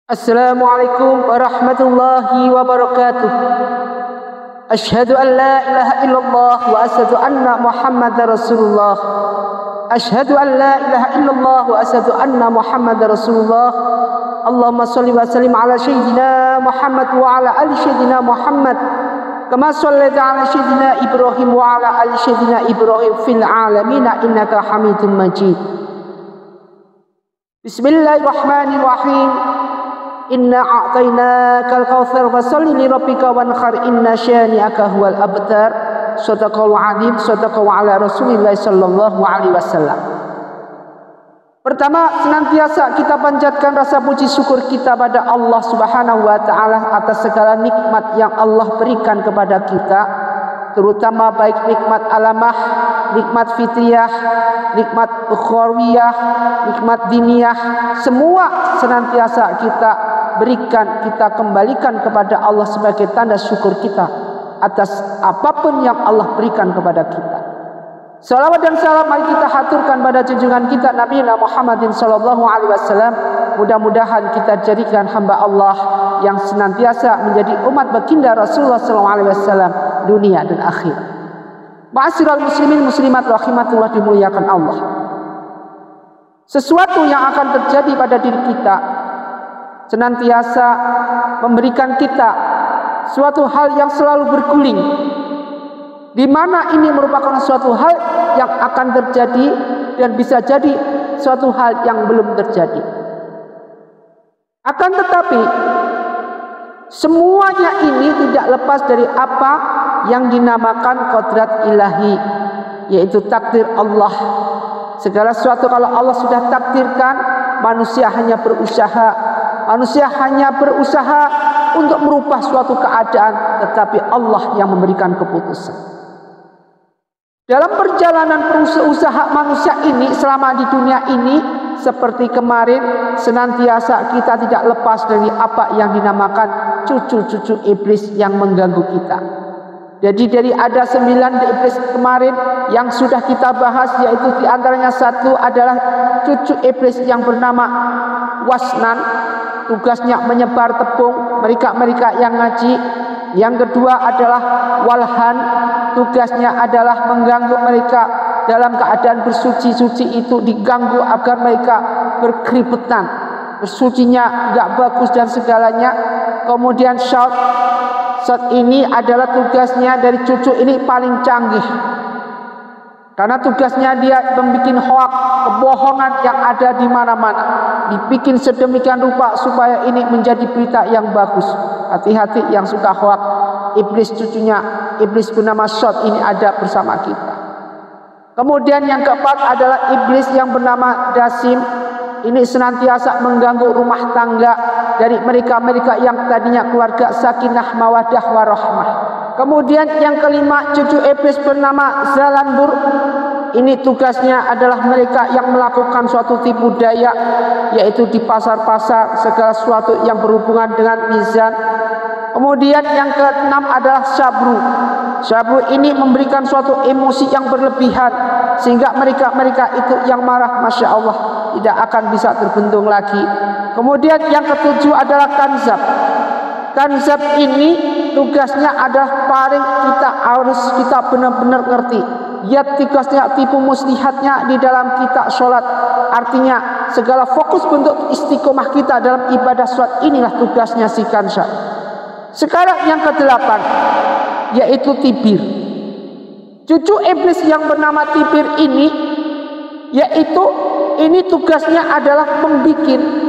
Assalamualaikum warahmatullahi wabarakatuh. Asyhadu an la ilaha illallah wa asyhadu anna Muhammadar Rasulullah. Asyhadu an la ilaha illallah wa asyhadu anna Muhammadar Rasulullah. Allahumma shalli wa sallim ala sayyidina Muhammad wa ala ali sayyidina Muhammad kama shallaita ala sayyidina Ibrahim wa ala ali sayyidina Ibrahim fil alamin innaka Hamidum Majid. Bismillahirrahmanirrahim. Inna a'tainakal kautsar fasholli li rabbika wanhar inna syani'aka huwal abtar. Shadaqallahu adzim, shadaqallahu ala Rasulillah sallallahu alaihi wasallam. Pertama, senantiasa kita panjatkan rasa puji syukur kita pada Allah Subhanahu wa taala atas segala nikmat yang Allah berikan kepada kita, terutama baik nikmat alamah, nikmat fitriyah, nikmat ukhrawiyah, nikmat diniyah, semua senantiasa kita berikan, kita kembalikan kepada Allah sebagai tanda syukur kita atas apapun yang Allah berikan kepada kita. Salawat dan salam mari kita haturkan pada junjungan kita Nabi Muhammadin sallallahu alaihi wasallam. Mudah-mudahan kita jadikan hamba Allah yang senantiasa menjadi umat baginda Rasulullah sallallahu alaihi wasallam dunia dan akhir. Ma'asyiral muslimin muslimat rahimatullah dimuliakan Allah. Sesuatu yang akan terjadi pada diri kita senantiasa memberikan kita suatu hal yang selalu berguling, di mana ini merupakan suatu hal yang akan terjadi dan bisa jadi suatu hal yang belum terjadi. Akan tetapi semuanya ini tidak lepas dari apa yang dinamakan kodrat ilahi, yaitu takdir Allah. Segala sesuatu kalau Allah sudah takdirkan, manusia hanya berusaha untuk merubah suatu keadaan, tetapi Allah yang memberikan keputusan. Dalam perjalanan usaha manusia ini selama di dunia ini, seperti kemarin, senantiasa kita tidak lepas dari apa yang dinamakan cucu-cucu iblis yang mengganggu kita. Jadi dari ada 9 iblis kemarin yang sudah kita bahas, yaitu diantaranya satu adalah cucu iblis yang bernama Wasnan. Tugasnya menyebar tepung mereka yang ngaji. Yang kedua adalah Walhan. Tugasnya adalah mengganggu mereka dalam keadaan bersuci-suci itu diganggu agar mereka berkeributan. Bersucinya enggak bagus dan segalanya. Kemudian Syaut ini adalah tugasnya dari cucu ini paling canggih. Karena tugasnya dia membuat hoak, kebohongan yang ada di mana-mana. Dibikin sedemikian rupa supaya ini menjadi berita yang bagus. Hati-hati yang suka hoak. Iblis cucunya, iblis bernama Syaut ini ada bersama kita. Kemudian yang keempat adalah iblis yang bernama Dasim. Ini senantiasa mengganggu rumah tangga dari mereka-mereka yang tadinya keluarga sakinah mawaddah warahmah. Kemudian yang kelima, cucu iblis bernama Zalanbur. Ini tugasnya adalah mereka yang melakukan suatu tipu daya, yaitu di pasar-pasar segala sesuatu yang berhubungan dengan mizan. Kemudian yang keenam adalah Sabru. Sabru ini memberikan suatu emosi yang berlebihan, sehingga mereka itu yang marah, Masya Allah, tidak akan bisa terbendung lagi. Kemudian yang ketujuh adalah Kanzab. Kanzab ini tugasnya adalah paling kita benar-benar ngerti. Ya, tugasnya tipu muslihatnya di dalam kita sholat. Artinya segala fokus bentuk istiqomah kita dalam ibadah sholat, inilah tugasnya si Kanzab. Sekarang yang kedelapan, yaitu Tibir. Cucu iblis yang bernama Tibir ini, yaitu ini tugasnya adalah membikin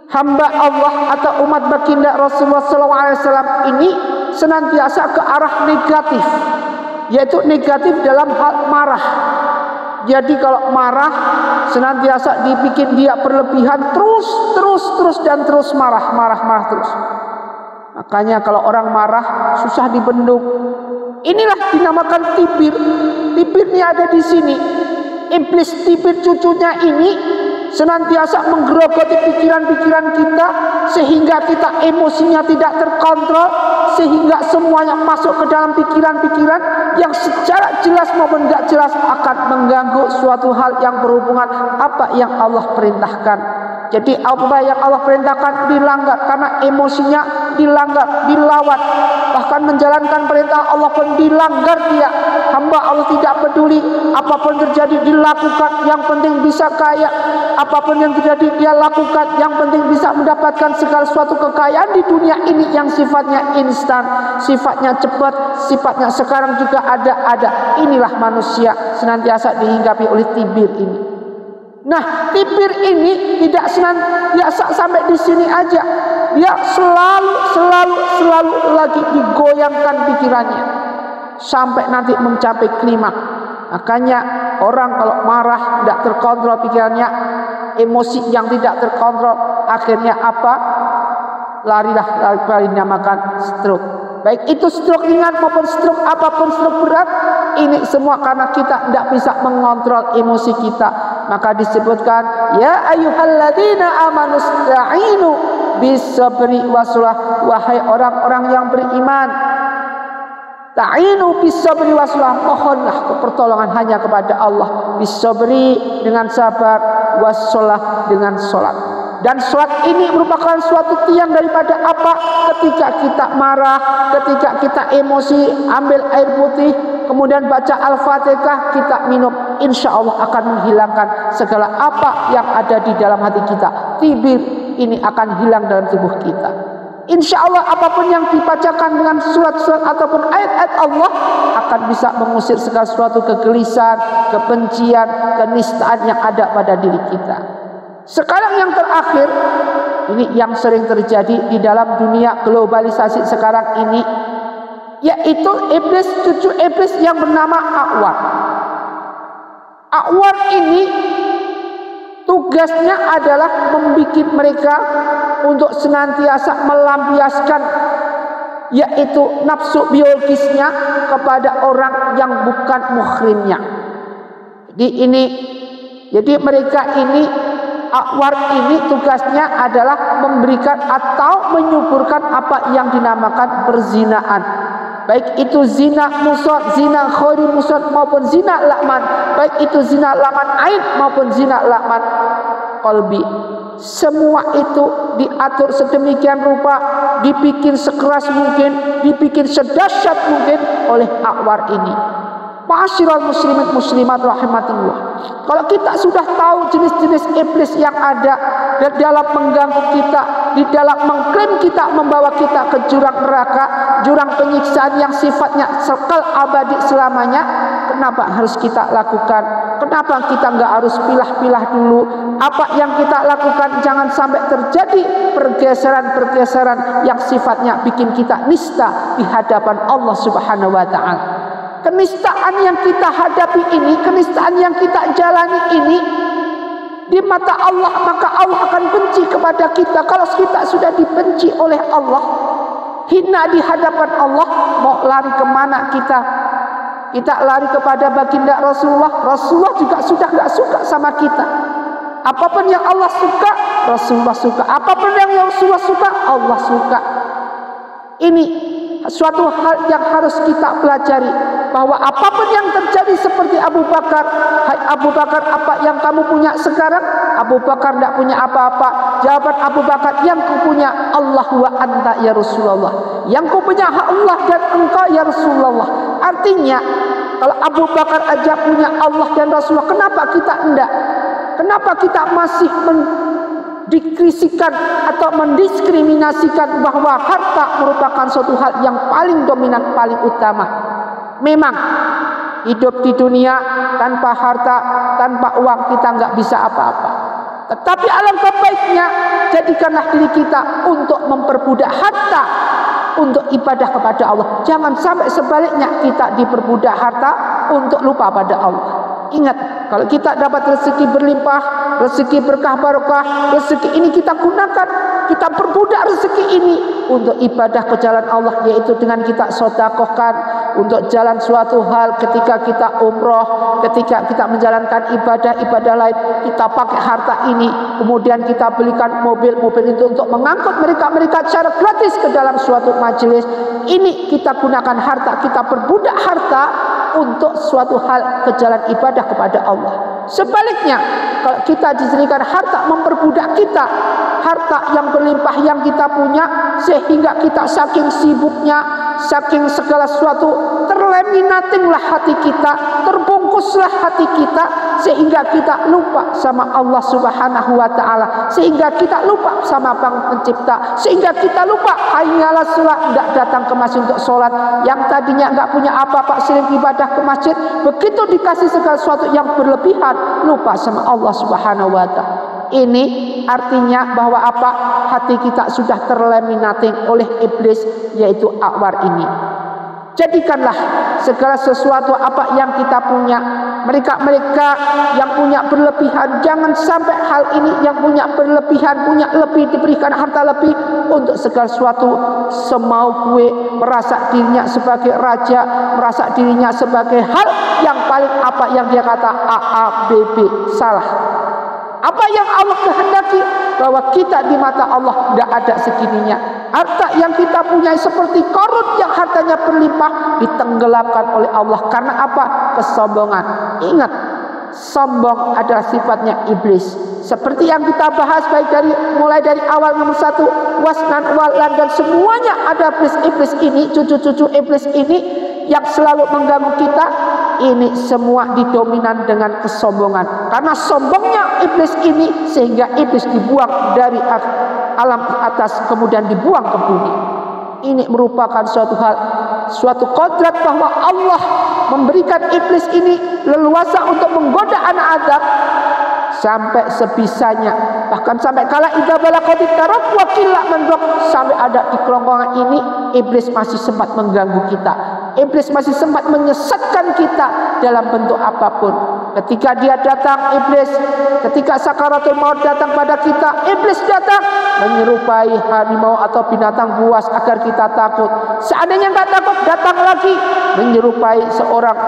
hamba Allah atau umat baginda Rasulullah SAW ini senantiasa ke arah negatif, yaitu negatif dalam hal marah. Jadi kalau marah senantiasa dibikin dia berlebihan, terus marah terus. Makanya kalau orang marah susah dibendung. Inilah dinamakan Tibir. Tibirnya ada di sini. Iblis Tibir cucunya ini senantiasa menggerogoti pikiran-pikiran kita, sehingga kita emosinya tidak terkontrol, sehingga semuanya masuk ke dalam pikiran-pikiran yang secara jelas maupun tidak jelas akan mengganggu suatu hal yang berhubungan apa yang Allah perintahkan. Jadi apa yang Allah perintahkan dilanggar karena emosinya dilanggar, dilawan. Bahkan menjalankan perintah Allah pun dilanggar dia. Hamba Allah tidak peduli apapun terjadi dilakukan, yang penting bisa kaya. Apapun yang terjadi dia lakukan, yang penting bisa mendapatkan segala suatu kekayaan di dunia ini yang sifatnya instan, sifatnya cepat, sifatnya sekarang juga ada. Inilah manusia senantiasa dihinggapi oleh tibir ini. Nah, tibir ini tidak senantiasa sampai di sini aja. Dia selalu lagi digoyangkan pikirannya sampai nanti mencapai klimaks. Makanya orang kalau marah tidak terkontrol pikirannya, emosi yang tidak terkontrol, akhirnya apa? Larilah dinamakan stroke. Baik itu stroke ringan maupun stroke apapun, stroke berat, ini semua karena kita tidak bisa mengontrol emosi kita. Maka disebutkan, ya ayyuhalladzina amanu ista'inu bis-sabri was-salah, wahai orang-orang yang beriman, ta'inu bis-sabri was-salah, mohonlah pertolongan hanya kepada Allah, bis-sabri dengan sabar, was-salah dengan salat. Dan salat ini merupakan suatu tiang daripada apa? Ketika kita marah, ketika kita emosi, ambil air putih, kemudian baca Al-Fatihah, kita minum, insya Allah akan menghilangkan segala apa yang ada di dalam hati kita. Tibir ini akan hilang dalam tubuh kita. Insya Allah apapun yang dibacakan dengan surat-surat ataupun ayat-ayat Allah akan bisa mengusir segala suatu kegelisahan, kebencian, kenistaan yang ada pada diri kita. Sekarang yang terakhir, ini yang sering terjadi di dalam dunia globalisasi sekarang ini, yaitu iblis, cucu iblis yang bernama A'war. A'war ini tugasnya adalah membuat mereka untuk senantiasa melampiaskan, yaitu nafsu biologisnya kepada orang yang bukan muhrimnya. Jadi mereka ini, A'war ini tugasnya adalah memberikan atau menyuburkan apa yang dinamakan perzinaan. Baik itu zina musad, zina khori musad maupun zina lakman, baik itu zina lakman ain maupun zina lakman qalbi. Semua itu diatur sedemikian rupa, dibikin sekeras mungkin, dibikin sedahsyat mungkin oleh A'war ini. Ma'asyiral muslimin muslimat rahimatillah. Kalau kita sudah tahu jenis-jenis iblis yang ada di dalam mengganggu kita, di dalam mengklaim kita, membawa kita ke jurang neraka, jurang penyiksaan yang sifatnya kekal abadi selamanya, kenapa harus kita lakukan? Kenapa kita nggak harus pilah-pilah dulu? Apa yang kita lakukan jangan sampai terjadi pergeseran-pergeseran yang sifatnya bikin kita nista di hadapan Allah Subhanahu wa taala. Kenistaan yang kita hadapi ini, kenistaan yang kita jalani ini di mata Allah, maka Allah akan benci kepada kita. Kalau kita sudah dibenci oleh Allah, hina di hadapan Allah, mau lari kemana kita? Kita lari kepada baginda Rasulullah. Rasulullah juga sudah gak suka sama kita. Apapun yang Allah suka, Rasulullah suka. Apapun yang Rasulullah suka, Allah suka. Ini suatu hal yang harus kita pelajari, bahwa apapun yang terjadi seperti Abu Bakar, hai Abu Bakar, apa yang kamu punya sekarang? Abu Bakar tidak punya apa-apa. Jawaban Abu Bakar, yang ku punya Allah wa anta ya Rasulullah. Yang ku punya Allah dan engkau ya Rasulullah. Artinya kalau Abu Bakar aja punya Allah dan Rasulullah, kenapa kita enggak? Kenapa kita masih dikrisikan atau mendiskriminasikan bahwa harta merupakan suatu hal yang paling dominan, paling utama? Memang hidup di dunia tanpa harta, tanpa uang kita nggak bisa apa-apa. Tetapi alangkah baiknya jadikanlah diri kita untuk memperbudak harta untuk ibadah kepada Allah. Jangan sampai sebaliknya kita diperbudak harta untuk lupa pada Allah. Ingat, kalau kita dapat rezeki berlimpah, rezeki berkah barokah, rezeki ini kita gunakan, kita perbudak rezeki ini untuk ibadah ke jalan Allah, yaitu dengan kita sedekahkan untuk jalan suatu hal. Ketika kita umroh, ketika kita menjalankan ibadah-ibadah lain, kita pakai harta ini, kemudian kita belikan mobil-mobil itu untuk mengangkut mereka-mereka secara gratis ke dalam suatu majelis. Ini kita gunakan harta, kita perbudak harta untuk suatu hal ke jalan ibadah kepada Allah. Sebaliknya, kalau kita diberikan harta memperbudak kita, harta yang berlimpah yang kita punya, sehingga kita saking sibuknya, saking segala sesuatu, terlaminatinglah hati kita, terbungkuslah hati kita, sehingga kita lupa sama Allah Subhanahu wa Ta'ala, sehingga kita lupa sama Sang Pencipta, sehingga kita lupa hayya 'alas shalah, tidak datang ke masjid untuk sholat. Yang tadinya enggak punya apa-apa, sering ibadah ke masjid, begitu dikasih segala sesuatu yang berlebihan, lupa sama Allah Subhanahu wa Ta'ala. Ini artinya bahwa apa? Hati kita sudah terlaminating oleh iblis, yaitu akwar ini. Jadikanlah segala sesuatu apa yang kita punya, mereka yang punya berlebihan, jangan sampai hal ini yang punya berlebihan, punya lebih, diberikan harta lebih untuk segala sesuatu semau gue, merasa dirinya sebagai raja, merasa dirinya sebagai hal yang paling apa yang dia kata AABB, salah. Apa yang Allah kehendaki, bahwa kita di mata Allah tidak ada segininya. Harta yang kita punya seperti Qarun yang hartanya berlimpah, ditenggelamkan oleh Allah. Karena apa? Kesombongan. Ingat, sombong adalah sifatnya iblis. Seperti yang kita bahas baik mulai dari awal nomor 1, wasnan, walan, dan semuanya ada iblis ini, cucu-cucu iblis ini yang selalu mengganggu kita. Ini semua didominan dengan kesombongan. Karena sombongnya iblis ini, sehingga iblis dibuang dari alam atas kemudian dibuang ke bumi. Ini merupakan suatu kodrat bahwa Allah memberikan iblis ini leluasa untuk menggoda anak Adam sampai sebisanya. Bahkan sampai kala idza balaqatit taraq wa qilla man sampai ada di kerongkongan ini, iblis masih sempat mengganggu kita. Iblis masih sempat menyesatkan kita dalam bentuk apapun. Ketika dia datang, iblis, ketika sakaratul maut datang pada kita, iblis datang menyerupai harimau atau binatang buas agar kita takut. Seandainya enggak takut, datang lagi menyerupai seorang,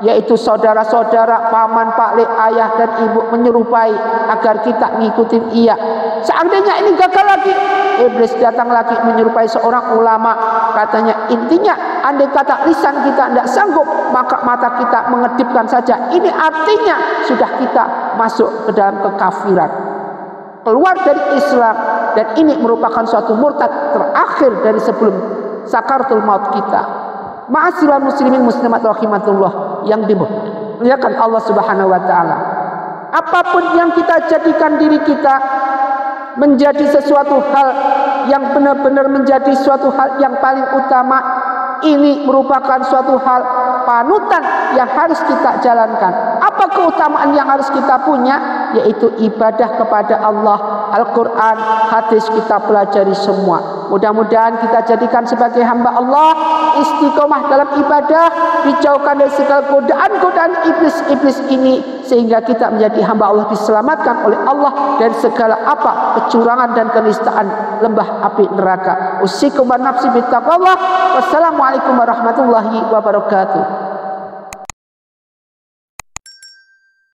yaitu saudara-saudara, paman, paklik, ayah dan ibu, menyerupai agar kita ngikutin ia. Seandainya ini gagal lagi, iblis datang lagi menyerupai seorang ulama. Katanya intinya, andai kata lisan kita tidak sanggup, maka mata kita mengedipkan saja. Ini artinya sudah kita masuk ke dalam kekafiran, keluar dari Islam, dan ini merupakan suatu murtad terakhir dari sebelum sakaratul maut kita. Ma'asyiral muslimin muslimat rahimatullah yang dimuliakan Allah Subhanahu wa Ta'ala. Apapun yang kita jadikan diri kita menjadi sesuatu hal yang benar-benar menjadi suatu hal yang paling utama, ini merupakan suatu hal panutan yang harus kita jalankan. Apa keutamaan yang harus kita punya? Yaitu ibadah kepada Allah, Al-Quran, hadis kita pelajari semua. Mudah-mudahan kita jadikan sebagai hamba Allah, istiqomah dalam ibadah, dijauhkan dari segala godaan-godaan iblis-iblis ini, sehingga kita menjadi hamba Allah, diselamatkan oleh Allah dari segala apa kecurangan dan kenistaan lembah api neraka. Usikum wa nafsi bittaqwallah. Wassalamualaikum warahmatullahi wabarakatuh.